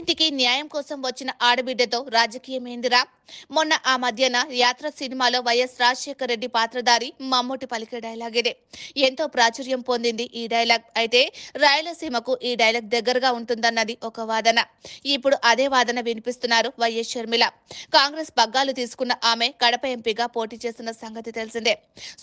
ఇంటికి న్యాయం కోసం వచ్చిన ఆడబిడ్డతో రాజకీయమేందిరా? మొన్న ఆ మధ్యన యాత్ర సినిమాలో వైఎస్ రాజశేఖర రెడ్డి పాత్రధారి మమ్మూటి పలికే డైలాగ్ ఇదే. ఎంతో ప్రాచుర్యం పొందింది ఈ డైలాగ్. అయితే రాయలసీమకు ఈ డైలాగ్ దగ్గరగా ఉంటుందన్నది ఒక వాదన. ఇప్పుడు అదే వాదన వినిపిస్తున్నారు వైఎస్ షర్మిల. కాంగ్రెస్ పగ్గాలు తీసుకున్న ఆమె కడప ఎంపీగా పోటీ చేస్తున్న సంగతి తెలిసిందే.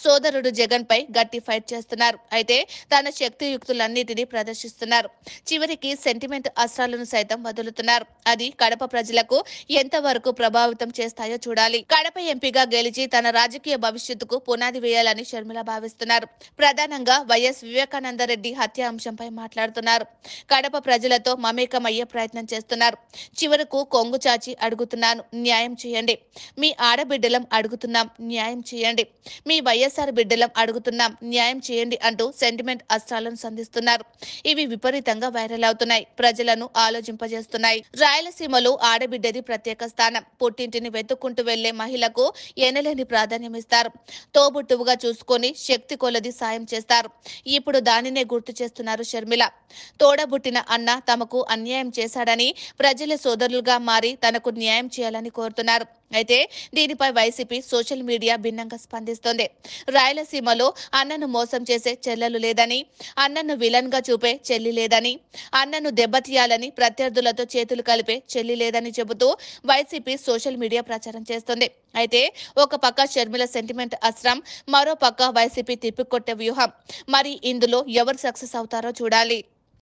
సోదరుడు జగన్ పై గట్టి ఫైట్ చేస్తున్నారు. అయితే తన శక్తియుక్తులన్నిటినీ ప్రదర్శిస్తున్నారు. చివరికి సెంటిమెంట్ అస్త్రాలను సైతం వదులుతున్నారు. అది కడప ప్రజలకు ఎంతవరకు ప్రభావితం చేస్తాయో చూడాలి. కడప ఎంపీగా గెలిచి తన రాజకీయ భవిష్యత్తుకు పునాది వేయాలని షర్మిల భావిస్తున్నారు. ప్రధానంగా వైఎస్ వివేకానందరెడ్డి హత్య అంశంపై మాట్లాడుతున్నారు. కడప ప్రజలతో మమేకమయ్యే ప్రయత్నం చేస్తున్నారు. చివరకు కొంగు చాచి అడుగుతున్నాను, న్యాయం చేయండి. మీ ఆడబిడ్డలం అడుగుతున్నాం, న్యాయం చేయండి. మీ వైఎస్ఆర్ బిడ్డలం అడుగుతున్నాం, న్యాయం చేయండి అంటూ సెంటిమెంట్ అస్త్రాలను సంధిస్తున్నారు. ఇవి విపరీతంగా వైరల్ అవుతున్నాయి. ప్రజలను ఆలోచింపజేస్తున్నాయి. రాయలసీమలో ఆడబిడ్డది ప్రత్యేక స్థానం. పుట్టింటిని వెతుక్కుంటూ వెళ్లే మహిళకు ఎనలేని ప్రాధాన్యమిస్తారు. తోబుట్టువుగా చూసుకొని శక్తి కొలది సాయం చేస్తారు. ఇప్పుడు దానినే గుర్తు చేస్తున్నారు షర్మిల. తోడబుట్టిన అన్న తమకు అన్యాయం చేశాడని ప్రజల సోదరులుగా మారి తనకు న్యాయం చేయాలని కోరుతున్నారు. అయితే దీనిపై వైసీపీ సోషల్ మీడియా భిన్నంగా స్పందిస్తోంది. రాయలసీమలో అన్నను మోసం చేసే చెల్లెలు లేదని, అన్నను విలన్ గా చూపే చెల్లి లేదని, అన్నను దెబ్బతీయాలని ప్రత్యర్థులతో చేతులు కలిపే చెల్లి లేదని చెబుతూ వైసీపీ సోషల్ మీడియా ప్రచారం చేస్తోంది. అయితే ఒక పక్క షర్మిల సెంటిమెంట్ అస్త్రం, మరో పక్క వైసీపీ తిప్పికొట్టే వ్యూహం. మరి ఇందులో ఎవరు సక్సెస్ అవుతారో చూడాలి.